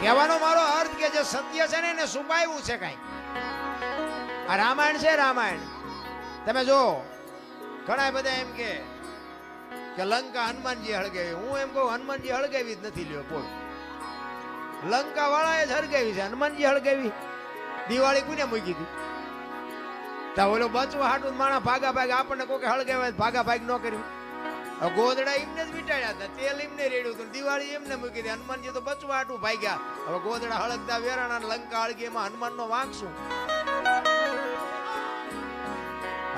કહેવાનો મારો અર્થ કે જે સત્ય છે ને એને છુપાવ્યું છે કઈ. આ રામાયણ છે, રામાયણ તમે જો ઘણા બધા એમ કે લંકા હનુમાનજી હળગાવી. હું એમ કહું હનુમાનજી હળગાવી જ નથી. લ્યો બોલ, લંકા વાળાએ જ હળગાવી છે, હનુમાનજી હળગાવી. દિવાળી કોને મૂકી હતી? તા ઓલો બચવા હાટું માણા ભાગા ભાગ આપણને કોઈ હળગાવે ભાગા ભાગ ન કર્યું. ગોદડા એમને જ મીટાડ્યા હતા, તેલ એમને રેડ્યું હતું, દિવાળી એમને મૂકી હતી. હનુમાનજી તો બચવા હાટું ભાગ્યા. હવે ગોદડા હળગતા વેરાણા લંકા હળગી, એમાં હનુમાન નો વાંક શું?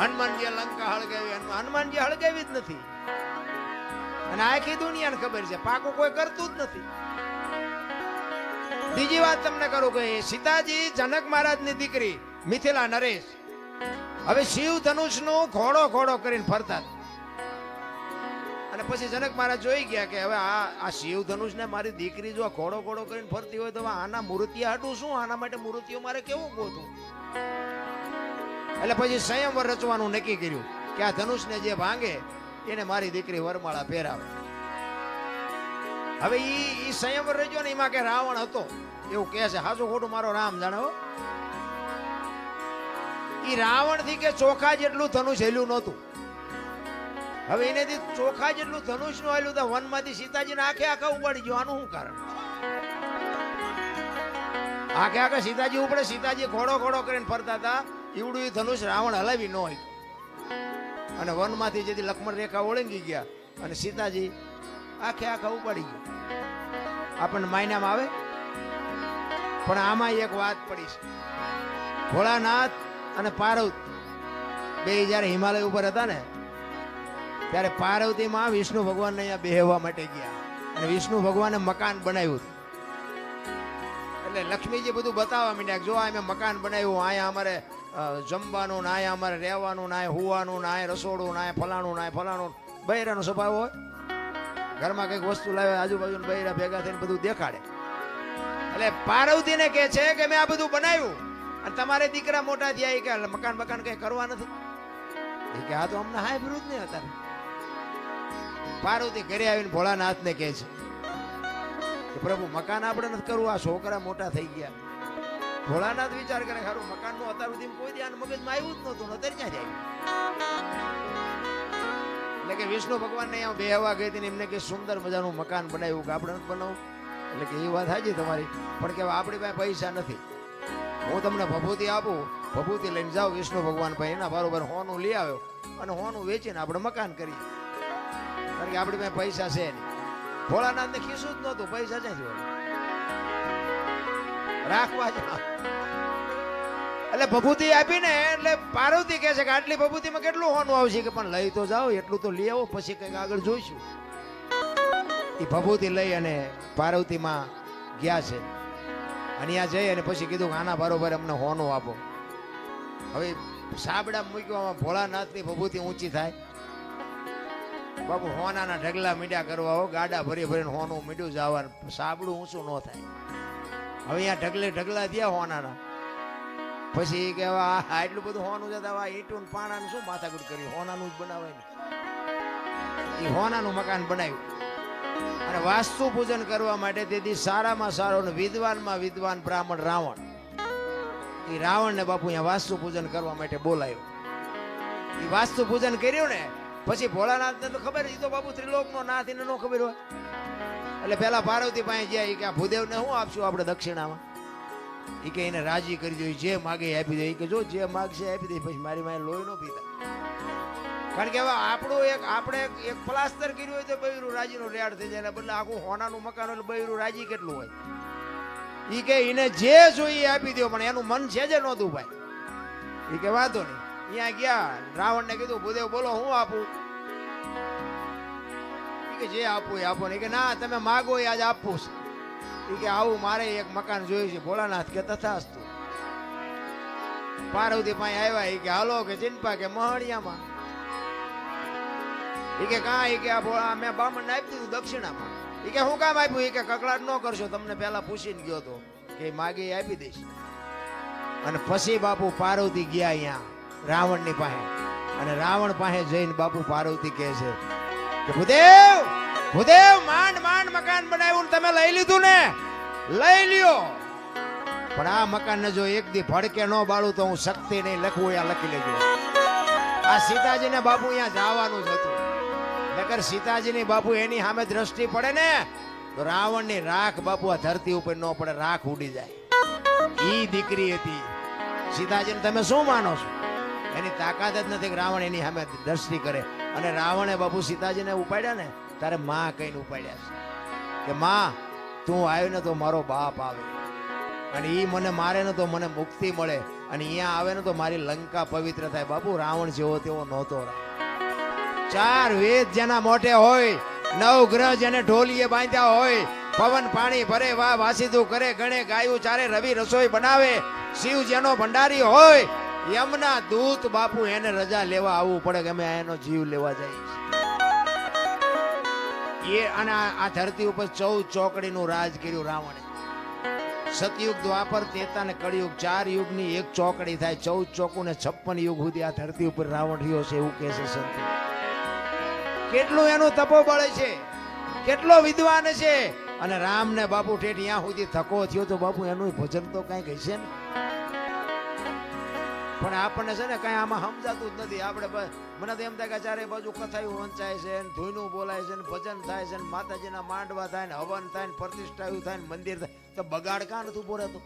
હનુમાનજી લંકા હળગાવી, હનુમાનજી હળગાવી જ નથી. અને આખી દુનિયાને ખબર છે પાકું કોઈ કરતું જ નથી. બીજી વાત તમને કરું કે સીતાજી જનક મહારાજ ની દીકરી મિથિલા નરેશ હવે શિવ ધનુષ નું ઘોડો ઘોડો કરીને ફરતા. અને પછી જનક મહારાજ જોઈ ગયા કે હવે આ શિવ ધનુષ ને મારી દીકરી જો ઘોડો ઘોડો કરીને ફરતી હોય તો આના મૂર્તિયા હાટું શું? આના માટે મૂર્તિઓ મારે કેવું ગોતું? એટલે પછી સંયમવર રચવાનું નક્કી કર્યું કે આ ધનુષ ને જે ભાંગે એને મારી દીકરી વરમાળા પહેરાવે. હવે ઈ સંયમવર રચ્યો ને એમાં કે રાવણ હતો એવું કહે છે. હાચું ખોટું મારો રામ જાણે હો. ઈ રાવણ થી કે ચોખા જેટલું ધનુષ હેલ્યું નહોતું. હવે એનેથી ચોખા જેટલું ધનુષ નું હેલ્યું તો વનમાંથી સીતાજીને આખે આખા ઉપાડી ગયો. આનું શું કારણ? આખે આખા સીતાજી ઉપડે. સીતાજી ઘોડો ઘોડો કરીને ફરતા હતા. ઈવડું એ ધનુષ રાવણ હલાવી ન હોય. અને વનમાંથી જેથી લક્ષ્મણ રેખા ઓળંગી ગયા અને સીતાજી આખે આખા ઉપાડી ગયા. આપણને માયનામાં આવે. પણ આમાં એક વાત પડી છે. ભોળાનાથ અને પાર્વતી બે જયારે હિમાલય ઉપર હતા ને ત્યારે પાર્વતીમાં વિષ્ણુ ભગવાનને અહીંયા બેહવા માટે ગયા અને વિષ્ણુ ભગવાને મકાન બનાવ્યું. એટલે લક્ષ્મીજી બધું બતાવવા માંડ્યા. જો આ મેં મકાન બનાવ્યું, અહીંયા અમારે જમવાનું, ને અહીંયા અમારે રહેવાનું, ને અહીંયા હુવાનું, ને અહીંયા રસોડું, ને અહીંયા ફલાણું, ને ફલાણું. બૈરાનો સ્વભાવ હોય. ઘરમાં કઈક વસ્તુ લાવે આજુબાજુ બૈરા ભેગા થઈને બધું દેખાડે. એટલે પાર્વતીને કહે છે કે મેં આ બધું બનાવ્યું અને તમારે દીકરા મોટા થયા કે મકાન બકાન કઈ કરવા નથી. એ કે આ તો અમને હાય વિરુદ્ધ નહીં હતા. પાર્વતી ઘરે આવીને ભોળાનાથ ને કહે છે કે પ્રભુ મકાન આપણે નથી કરવું, આ છોકરા મોટા થઈ ગયા. ભોળાનાથ વિચાર કરે ખરું મકાન નું અત્યાર સુધી કોઈ ધ્યાન મગજમાં આવ્યું જ નહોતું, અત્યારે ક્યાં જાય? એટલે કે વિષ્ણુ ભગવાન ને અહીંયા બેહવા ગઈ હતી ને એમને કે સુંદર મજાનું મકાન બનાવ્યું કે આપણે નથી બનાવું. એટલે કે એ વાત સાચી તમારી, પણ કે આપણી પાસે પૈસા નથી. હું તમને ભભૂતિ આપું, ભભૂતિ લઈને જાઓ વિષ્ણુ ભગવાન પાસે, એના બરોબર હોનું લઈ આવ્યો અને હોનું વેચીને આપણે મકાન કરીએ. કારણ કે આપણી પાસે પૈસા છે નહીં. ભોળાનાથ ને ખીસું જ નહોતું, પૈસા ક્યાંથી હોય? રાખવા જ. એટલે ભભૂતિ આપીને એટલે પાર્વતી કહે છે કે આટલી ભભૂતિમાં કેટલું હોનું આવશે? કે પણ લઈ તો જાઓ, એટલું તો લઈ આવો, પછી કંઈક આગળ જોઈશું. એ ભભૂતિ લઈ અને પાર્વતીમાં ગયા છે અને ત્યાં જઈ અને પછી કીધું કે આના બરોબર અમને હોનું આપો. હવે સાબડા મૂકવામાં ભોળાનાથની ભભૂતિ ઊંચી થાય. બાપુ હોનાના ઢગલા મીડ્યા કરવા હો, ગાડા ભરી ભરીને હોનું મીડ્યું જવાનું, સાબડું ઊંચું ન થાય. હવે અહીંયા ઢગલે ઢગલા થયા હોનાના. પછી કે આટલું બધું હોનું જતા ઈંટું પાણાનું શું માથાકૂટ કર્યું? હોનાનું જ બનાવાય ને. એ હોનાનું મકાન બનાવ્યું અને વાસ્તુ પૂજન કરવા માટે તેથી સારામાં સારો ને વિદ્વાનમાં વિદ્વાન બ્રાહ્મણ રાવણ, એ રાવણ ને બાપુ અહીંયા વાસ્તુ પૂજન કરવા માટે બોલાયો. એ વાસ્તુ પૂજન કર્યું ને પછી ભોળાનાથ ને તો ખબર, એ તો બાપુ ત્રિલોક નો નાથ, એને નો ખબર હોય. એટલે પેલા પાર્વતી પાસે ગયા કે આ ભૂદેવ ને શું આપશું આપણે દક્ષિણામાં? એ કે એને રાજી કરી દો, જે માગે આપી દે. એ કે જો જે માગશે આપી દે, પછી મારી માએ લોહી નો પીતા. કારણ કે હવે આપણું આપણે એક પ્લાસ્ટર કર્યું હોય તો બૈરું રાજીનો રેડ થઈ જાય, બદલે આખું હોનાનું મકાન એટલે બૈરું રાજી કેટલું હોય. એ કે એને જે જોઈએ આપી દો, પણ એનું મન છે જ નહોતું ભાઈ. એ કે વાંધો નહીં. અહીંયા ગયા, રાવણ ને કીધું ભૂદેવ બોલો હું આપું? એ કે જે આપવું એ આપો. ને કે ના તમે માગો એ આજ આપવું છે. એ કે આવું મારે એક મકાન જોયું છે. ભોળાનાથ કે તથાસ્તુ. પાર્વતી પાસે આવ્યા. એ કે હાલો કે ચિંપા કે મહણિયામાં. એ કે કા? એ કે આ મેં બામણ ને આપી દીધું દક્ષિણામાં. એ કે હું કામ આપ્યું? એ કે કકડાટ ન કરશો, તમને પેલા પૂછીને ગયો તો કે માગે આપી દઈશ. અને પછી બાપુ પાર્વતી ગયા અહીંયા રાવણ ની પાસે અને રાવણ પાસે જઈને બાપુ પાર્વતી કહે છે કે ભૂદેવ ભૂદેવ માંડ માંડ મકાન બનાવ્યું તમે લઈ લીધું ને? લઈ લ્યો, પણ આ મકાનને જો એક દી ભડકે ન બાળું તો હું શક્તિ નહીં લખવું, અહીંયા લખી લેજો. આ સીતાજીને બાપુ અહીંયા જવાનું જ હતું, નકર સીતાજીની બાપુ એની સામે દ્રષ્ટિ પડે ને તો રાવણની રાખ બાપુ આ ધરતી ઉપર ન પડે, રાખ ઉડી જાય. ઈ દીકરી હતી સીતાજીને. તમે શું માનો છો? એની તાકાત જ નથી કે રાવણ એની સામે દ્રષ્ટિ કરે. અને રાવણે બાપુ સીતાજીને ઉપાડ્યા ને તારે માં કહીને ઉપાડ્યા છે કે માં તું આવ્યો ને તો મારો બાપ આવે, અને ઈ મને મારે ને તો મને મુક્તિ મળે, અને અહીંયા આવે ને તો મારી લંકા પવિત્ર થાય. બાપુ રાવણ જેવો તેવો નહોતો. 4 વેદ જેના મોઢે હોય, 9 ગ્રહ જેને ઢોલીએ બાંધ્યા હોય, પવન પાણી ભરે વાહ વાસીદું કરે, ગણે ગાયું ચારે, રવિ રસોઈ બનાવે, શિવ જેનો ભંડારી હોય, યમના દૂત બાપુ એને રજા લેવા આવવું પડે કે અમે એનો જીવ લેવા જઈએ. એ અને આ ધરતી ઉપર 14 ચોકડીનું રાજ કર્યું રાવણે. સતયુગ, દ્વાપર, ત્રેતા ને કળિયુગ 4 યુગની એક ચોકડી થાય. 14 ચોકું ને 56 યુગ સુધી આ ધરતી ઉપર રાવણ રહ્યો છે એવું કહે છે સંતો. કેટલું એનું તપોબળ છે, કેટલો વિદ્વાન છે. અને રામ ને બાપુ ઠેઠ ત્યાં સુધી થકો થયો તો બાપુ એનું ભજન તો કઈ હશે ને, પણ આપણને છે ને કઈ આમાં સમજાતું જ નથી. આપણે મને તો એમ થાય કે ચારે બાજુ કથાયું વંચાય છે, ધૂનું બોલાય છે, ભજન થાય છે, માતાજીના માંડવા થાય ને, હવન થાય ને, પ્રતિષ્ઠાયું થાય ને, મંદિર થાય, તો બગાડ કાં નથી ઉભો રહેતો?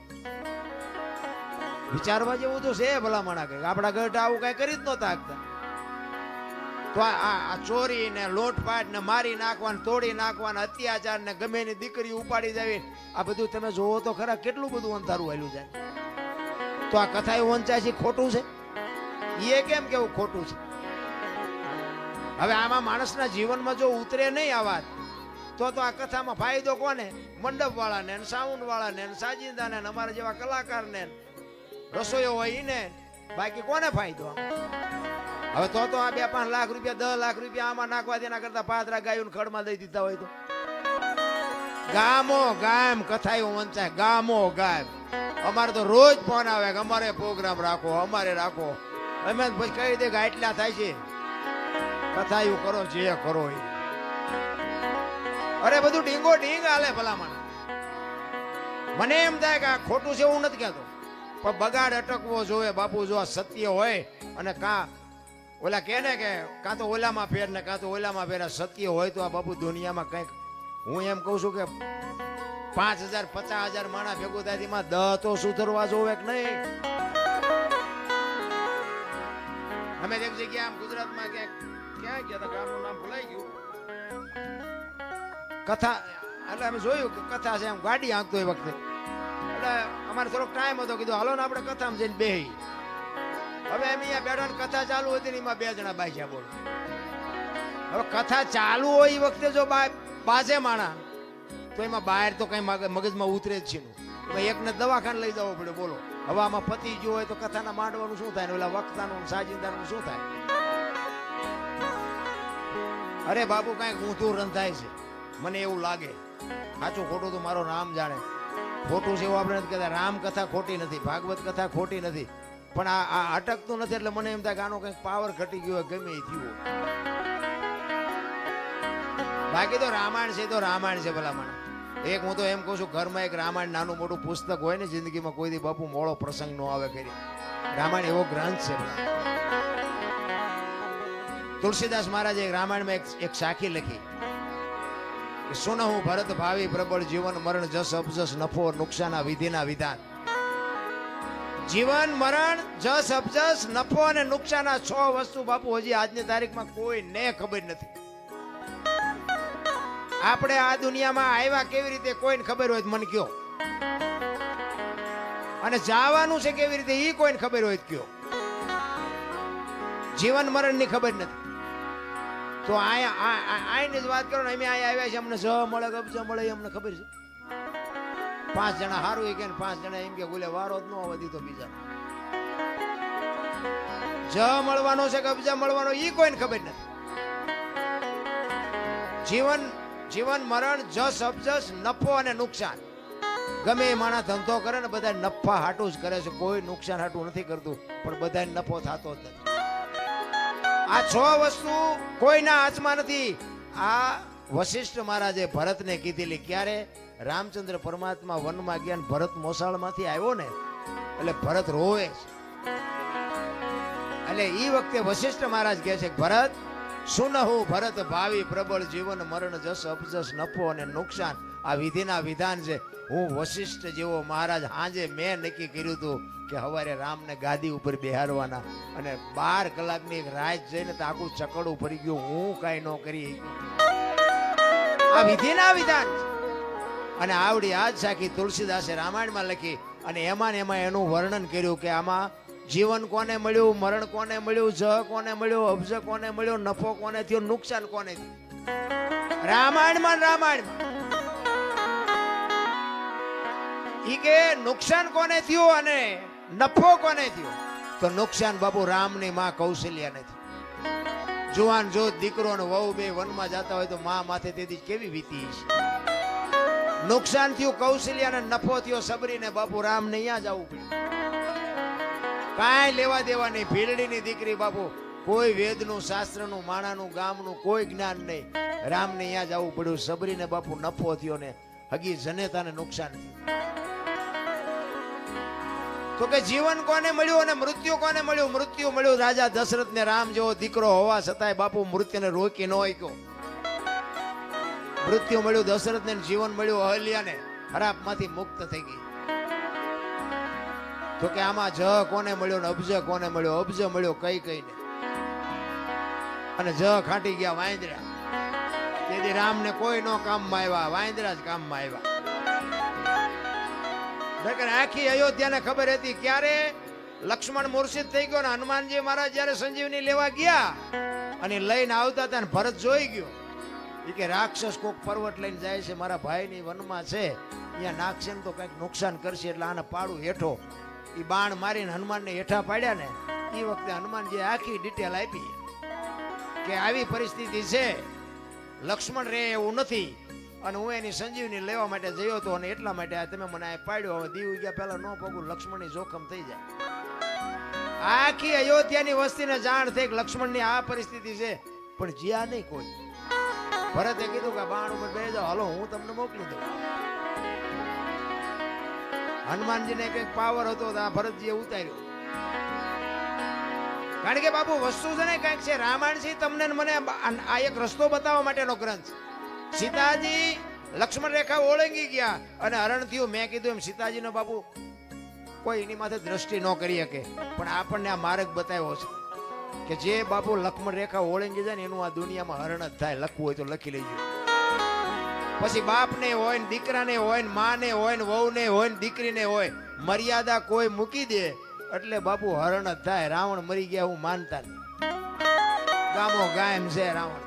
વિચારવા જેવું તો છે ભલામણા કે આપણા ગઢ આવું કઈ કરી જ નહોતા આગતા. તો આ ચોરી ને લોટપાટ ને મારી નાખવાનું, તોડી નાખવાનું, અત્યાચાર ને ગમે એની દીકરી ઉપાડી જાવી, આ બધું તમે જોવો તો ખરા કેટલું બધું અંધારું આવેલું જાય. તો આ કથા એવું વંચાય છે ખોટું છે? એ કેમ કેવું ખોટું છે? હવે આમાં માણસના જીવનમાં જો ઉતરે નહીં આ વાત તો આ કથામાં ફાયદો કોને? મંડપ વાળાને, સાઉન્ડ વાળાને, સાજિંદાને, અમારા જેવા કલાકારને, રસોઈયો હોય ને, બાકી કોને ફાયદો? હવે તો આ 2-5 લાખ રૂપિયા 10 લાખ રૂપિયા આમાં નાખવા દેના કરતા 5 ગાયું ખડમાં દઈ દીધા હોય તો. ગામો ગામ કથા એવું વંચાય, ગામો ગામ. અમારે તો રોજ ફોન આવે કે અમારે પ્રોગ્રામ રાખો, અમારે રાખો. અમે પછી કહી દે કે આટલા થાય છે, કથા એવું કરો જે કરો એ. અરે બધું ડીંગો ડીંગ હાલે ભલામણ. મને એમ થાય કે આ ખોટું છે એવું નથી કહેતો, પણ બગાડ અટકવો જોઈએ બાપુ. જો આ સત્ય હોય અને કાં ઓલા કે ને કે કાં તો ઓલામાં ફેર ને કાં તો ઓલામાં ફેર, સત્ય હોય તો આ બાપુ દુનિયામાં કંઈક. હું એમ કહું છું કે 5000 50,000 માણા ભેગું થાય, એમાં 10 તો સુધરવા જોવે કે નહીં. અમે એક જગ્યા આમ ગુજરાતમાં ક્યાં ગયા હતા, ગામનું નામ ભૂલાઈ ગયું. કથા એટલે અમે જોયું કે કથા છે, એમ ગાડી હાંકતો એ વખતે. એટલે અમારે થોડોક ટાઈમ હતો, કીધું હાલો ને આપણે કથામાં જઈને બેહી. હવે એમ અહીંયા બેઠા કથા ચાલુ હતી ને એમાં 2 જણા બાજ્યા. બોલો, હવે કથા ચાલુ હોય એ વખતે જો બાજે માણા તો એમાં બહાર તો કઈ મગજમાં ઉતરે જ છે. એમાં એકને દવાખાને લઈ જવો પડે. બોલો, હવે આમાં પતિ ગયો હોય તો કથાના માંડવાનું શું થાય ને ઓલા વક્તાનું સાજિંદાનું શું થાય? અરે બાપુ કઈક ઊંધું રંધાય છે, મને એવું લાગે. સાચું ખોટું તો મારો રામ જાણે. ખોટું છે એવું આપણે નથી કહેતા. રામ કથા ખોટી નથી, ભાગવત કથા ખોટી નથી, પણ આ અટકતું નથી. એટલે મને એમ થાય કે આનો કંઈક પાવર ઘટી ગયો હોય, ગમે એ થયું. બાકી તો રામાયણ છે તો રામાયણ છે ભલામણ. એક હું તો એમ કહું છું, ઘરમાં એક રામાયણ નાનું મોટું પુસ્તક હોય ને, જિંદગીમાં કોઈ દી બાપુ મોડો પ્રસંગ નો આવે કરી. રામાયણ એવો ગ્રંથ છે. તુલસીદાસ મહારાજે રામાયણમાં એક સાખી લખી કે સુનહું ભરત ભાવી પ્રબળ, જીવન મરણ જસ અપજસ, નફો નુકસાન વિધિના વિધાન. જીવન મરણ જસ અપજસ નફો અને નુકસાન, આ 6 વસ્તુ બાપુ હજી આજની તારીખમાં કોઈને ખબર નથી. આપણે આ દુનિયામાં આવ્યા કેવી રીતે કોઈને ખબર હોય મને કયો, અને જવાનું છે કેવી રીતે એ કોઈને ખબર હોય કયો. જીવન મરણ ની ખબર નથી. તો આની જ વાત કરો ને, અમે અહીંયા આવ્યા છે, અમને જ મળે કબજ મળે અમને ખબર છે. 5 જણા સારું કે 5 જણા એમ કે બોલે વારો જ ન આવવા દીધો બીજા. જ મળવાનો છે કબજા મળવાનો એ કોઈને ખબર નથી. જીવન મરણ જસ અપજસ નફો અને નુકસાન. ગમે એ માણસ ધંધો કરે ને બધા નફા હાટું જ કરે છે, કોઈ નુકસાન હાટું નથી કરતું, પણ બધા નફો થતો જ નથી. આ 6 વસ્તુ કોઈના હાથમાં નથી. આ વશિષ્ઠ મહારાજે ભરતને કીધેલી. ક્યારે? રામચંદ્ર પરમાત્મા વનમાં ગયા ને ભરત મોસાળમાંથી આવ્યો ને એટલે ભરત રોવે છે. એટલે ઈ વખતે વશિષ્ઠ મહારાજ કહે છે, ભરત સુનહુ ભરત ભાવિ પ્રબળ જીવન મરણ જસ અપજસ નફો અને નુકસાન આ વિધિના વિધાન છે. હું વશિષ્ઠ જેવો મહારાજ હાજે મેં નક્કી કર્યું હતું કે હવારે રામને ગાદી ઉપર બેહારવાના અને 12 કલાકની એક રાત જઈને તો આખું ચકડું ફરી ગયું. હું કાંઈ ન કરી. આ વિધિના વિધાન છે. અને આવડી આજ સાખી તુલસીદાસે રામાયણમાં લખી અને એમાં એનું વર્ણન કર્યું કે આમાં જીવન કોને મળ્યું, મરણ કોને મળ્યું, જહ કોને મળ્યું, અબજ કોને મળ્યો, નફો કોને થયો, નુકસાન કોને થયું. રામાયણમાં ઈ કે નુકસાન કોને થયું અને નફો કોને થયો. તો નુકસાન બાપુ રામની માં કૌશલ્યાને થયું. જુવાન જો દીકરો ને વહુ બે વનમાં જતા હોય તો માં માથે તેથી કેવી વીતી છે. નુકસાન થયું કૌશલ્યાને, નફો થયો સબરીને. બાપુ રામ ને અહીંયા જવું પડ્યું. કાંઈ લેવા દેવા નહીં. ભીલડીની દીકરી બાપુ, કોઈ વેદનું, શાસ્ત્રનું, માણાનું, ગામનું કોઈ જ્ઞાન નહીં. રામને અહીંયા જવું પડ્યું. સબરીને બાપુ નફો થયો ને હગી જનેતાને નુકસાન થયું. તો કે જીવન કોને મળ્યું અને મૃત્યુ કોને મળ્યું. મૃત્યુ મળ્યું રાજા દશરથને. રામ જેવો દીકરો હોવા છતાંય બાપુ મૃત્યુને રોકી ન શક્યો. મૃત્યુ મળ્યું દશરથને, જીવન મળ્યું અહલ્યાને. હરાપમાંથી મુક્ત થઈ ગઈ. તો કે આમાં જ કોને મળ્યો ને અબજ કોને મળ્યો. અબજ મળ્યો કઈ કઈને અને જ ખાટી ગયા વાંદરા. તેથી રામને કોઈ નો કામમાં આવ્યા, વાંદરા જ કામમાં આવ્યા. આખી અયોધ્યાને ખબર હતી. ક્યારે લક્ષ્મણ મૂર્છિત થઈ ગયો ને હનુમાનજી મહારાજ જયારે સંજીવની લેવા ગયા અને લઈને આવતા હતા ને ભરત જોઈ ગયો. એ કે રાક્ષસ કોક પર્વત લઈને જાય છે, મારા ભાઈની વનમાં છે, અહીંયા નાખશે ને તો કઈક નુકસાન કરશે, એટલે આને પાડું હેઠો. એ બાણ મારીને હનુમાનને હેઠા પાડ્યા ને એ વખતે હનુમાનજી આખી ડિટેલ આપી કે આવી પરિસ્થિતિ છે, લક્ષ્મણ રે એવું નથી અને હું એની સંજીવની લેવા માટે જયો હતો અને એટલા માટે તમે મને આ પાડ્યો. હવે દીવ ગયા પહેલા ન પગું, લક્ષ્મણની જોખમ થઈ જાય. આખી અયોધ્યાની વસ્તીને જાણ થઈ કે લક્ષ્મણની આ પરિસ્થિતિ છે, પણ જ્યાં નહીં કોઈ. ભરતે કીધું કે બાણ ઉપર બેસી જાઓ, હાલો હું તમને મોકલી દઉં. હનુમાનજીને કઈક પાવર હતો તો આ ભરતજીએ ઉતાર્યો. કારણ કે બાપુ વસ્તુ છે ને કઈક છે. રામાયણ છે તમને મને આ એક રસ્તો બતાવવા માટેનો ગ્રંથ. સીતાજી લક્ષ્મણ રેખા ઓળંગી ગયા અને હરણ થયું. મેં કીધું એમ સીતાજીનો બાપુ કોઈ એની માથે દ્રષ્ટિ ન કરી શકે, પણ આપણને આ માર્ગ બતાવ્યો છે કે જે બાપુ લક્ષ્મણ રેખા ઓળંગી જાય ને એનું આ દુનિયામાં હરણ જ થાય. લખવું હોય તો લખી લેજો. પછી બાપને હોય ને દીકરાને હોય ને માને હોય ને વહુને હોય ને દીકરીને હોય, મર્યાદા કોઈ મૂકી દે એટલે બાપુ હરણ જ થાય. રાવણ મરી ગયા હું માનતા નહીં. ગામો ગાયમ છે રાવણ,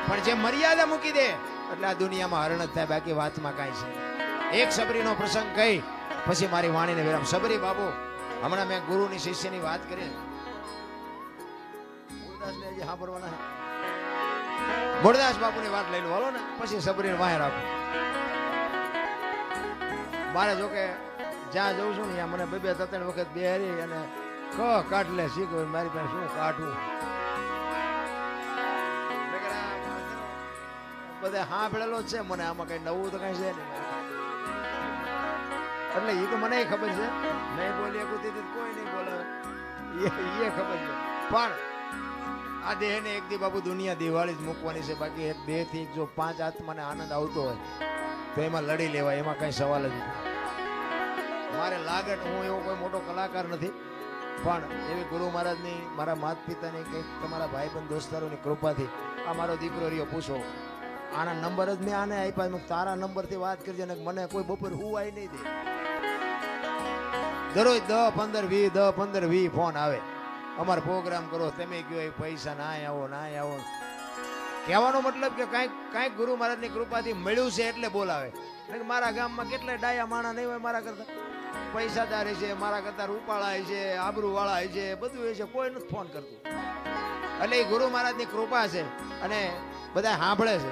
પણ જે મર્યાદા મૂકી દે એટલે આ દુનિયામાં હરણ જ થાય. બાકી વાતમાં કાંઈ છે. એક સબરીનો પ્રસંગ કહી પછી મારી વાણીને વિરામ. સબરી બાપુ હમણાં મેં ગુરુની શિષ્યની વાત કરી. મૂળદાસને હજી સાંભળવાના છે. મૂળદાસ બાપુની વાત લઈ લો હાલો ને, પછી સબરીને વાહે રાખો. મારે જોકે જ્યાં જઉં છું ને ત્યાં મને 2-3 વખત બેહારી અને કાઢ લે શીખ. મારી પાસે શું કાઢવું? બધા સાંભળેલો જ છે મને. આમાં કઈ નવું તો કઈ છે નહીં. એટલે એ તો મને ખબર છે. નહીં બોલી કોઈ નહીં બોલે એ ખબર છે. પણ આ દેહ ને એક દી બાપુ દુનિયા દિવાળી જ મૂકવાની છે. બાકી એક દેહ થી જો 5 આત્માને આનંદ આવતો હોય તો એમાં લડી લેવાય. એમાં કઈ સવાલ જ નથી. મારે લાગે હું એવો કોઈ મોટો કલાકાર નથી, પણ એવી ગુરુ મહારાજની, મારા માતા પિતાની, કંઈક તમારા ભાઈ બંધ દોસ્તારોની કૃપાથી આ મારો દીકરો રહ્યો. પૂછો આના નંબર જ મેં આને આપ્યા. તારા નંબરથી વાત કરજે ને મને કોઈ બપોર હુવાય નહીં દે. દરરોજ 10-15-20 ફોન આવે. અમારો પ્રોગ્રામ કરો, તમે કયો એ પૈસા ના આવો. કહેવાનો મતલબ કે કાંઈક ગુરુ મહારાજની કૃપાથી મળ્યું છે એટલે બોલાવે. મારા ગામમાં કેટલાય ડાયા માણા નહીં હોય મારા કરતા. પૈસાદાર છે, મારા કરતા રૂપાળા છે, આબરૂ વાળા છે, બધું એ છે. કોઈ નથી ફોન કરતું. એટલે એ ગુરુ મહારાજની કૃપા છે અને બધા સાંભળે છે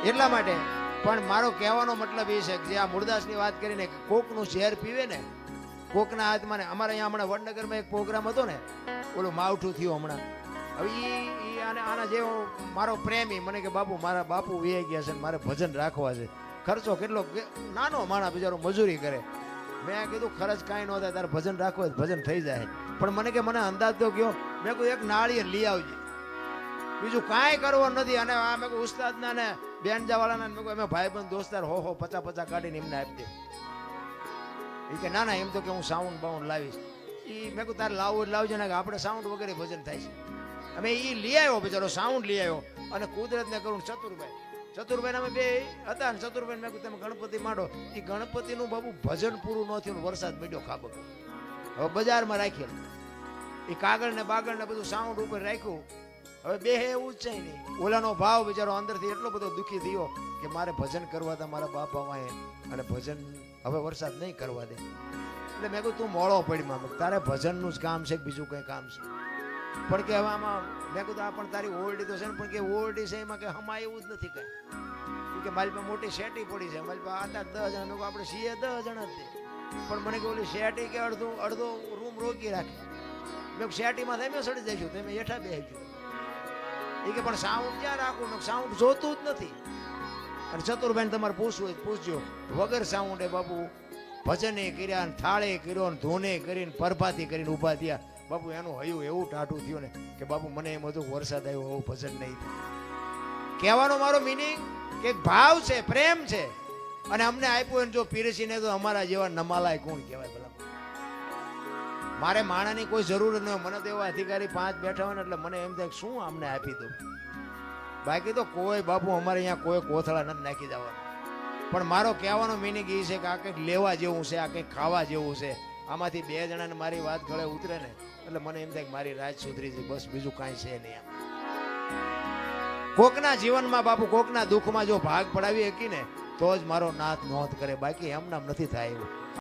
એટલા માટે. પણ મારો કહેવાનો મતલબ એ છે કે જે આ મૂળદાસની વાત કરીને કોકનું ઝેર પીવે ને, કોકના હાથમાં ને. અમારે અહીંયા હમણાં વડનગરમાં એક પ્રોગ્રામ હતો ને, ઓલું માવઠું થયું હમણાં હવે ઈ આના જેવો મારો પ્રેમી મને કે બાપુ મારા બાપુ વે ગયા છે ને મારે ભજન રાખવા છે. ખર્ચો કેટલો નાનો માણસ બિચારો મજૂરી કરે. મેં કીધું ખર્ચ કાંઈ ન થાય, તારે ભજન રાખવું હોય ભજન થઈ જાય. પણ મને કે મને અંદાજ તો કયો. મેં કહ્યું એક નાળિયેર લઈ આવજે, બીજું કાંઈ કરવાનું નથી. અને આ મેં કહ્યું ઉસ્તાદના ને બેનજાવાળાના મેં કહ્યું અમે ભાઈબંધ દોસ્તાર 50 કાઢીને એમને આપી દે. એ કે ના એમ તો કે હું સાઉન્ડ બાઉન્ડ લાવીશ. એ મેં કહ્યું તારે લાવવું લાવજે ને આપણે સાઉન્ડ વગેરે ભજન થાય છે. અમે એ લઈ આવ્યો બિચારો સાઉન્ડ લઈ આવ્યો અને કુદરતને કરું ચતુરભાઈ અમે બે હતા ને ચતુરભાઈ મેં કહ્યું તમે ગણપતિ માંડો. એ ગણપતિનું બાબુ ભજન પૂરું ન થયું, વરસાદ પડ્યો ખાબક. હવે બજારમાં રાખેલું એ કાગળ ને બાગળ ને બધું સાઉન્ડ ઉપર રાખ્યું. હવે બે એવું જ છે નહીં. ઓલાનો ભાવ બિચારો અંદરથી એટલો બધો દુઃખી થયો કે મારે ભજન કરવા હતા મારા બાપા માએ અને ભજન હવે વરસાદ નહીં કરવા દે. એટલે મેં કહ્યું તું મોળો પડીમાં તારે ભજનનું જ કામ છે બીજું કંઈ કામ છે. પણ કે હવે આમાં મેં કીધું આ પણ તારી ઓરડી તો છે ને, પણ કે ઓરડી છે એમાં કે હમા એવું જ નથી કઈ કે મારી પાસે મોટી શેટી પડી છે, મારી પાસે 8-10 જણા. મેં આપણે છીએ 10 જણા જ. પણ મને કે ઓલી શેટી કે અડધો રૂમ રોકી રાખે. મેં શેટીમાં તમે સડી જઈશું તમે હેઠા બેસજો. એ કે પણ સાઉન્ડ ક્યાં રાખવું? મેં સાઉન્ડ જોતું જ નથી. અને ચતુરભાઈ તમારે પૂછવું હોય પૂછજો. વગર સાઉન્ડ એ બાપુ ભજને કર્યા ને થાળે કર્યો ને ધૂને કરીને પરભાતી કરીને ઊભા થયા. બાપુ એનું હયું એવું ટાઢું થયું ને કે બાપુ મને એમ હતું વરસાદ આવ્યો એવું ભજન નહીં થાય. કહેવાનો મારો મિનિંગ કે ભાવ છે, પ્રેમ છે. અને અમને આપ્યું એને જો પીરસીને તો અમારા જેવા નમાલાય કોણ કહેવાય ભલા. મારે માણાની કોઈ જરૂર ન હોય. મને તો એવા અધિકારી 5 બેઠા હોય ને એટલે મને એમ થાય શું અમને આપી દઉં. બાકી તો કોઈ બાપુ અમારે અહીંયા કોઈ કોથળા નથી નાખી જવાનું. પણ મારો કહેવાનો મિનિંગ એ છે કે આ કંઈક લેવા જેવું છે, આ કંઈક ખાવા જેવું છે. આમાંથી 2 જણાને મારી વાત ગળે ઉતરે ને એટલે મને એમ થાય કે મારી રાત સુધરી છે, બસ બીજું કાંઈ છે નહીં. કોકના જીવનમાં બાપુ કોકના દુઃખમાં જો ભાગ પડાવી શકી ને તો જ મારો નાથ નોંધ કરે, બાકી એમ નામ નથી થાય એવું.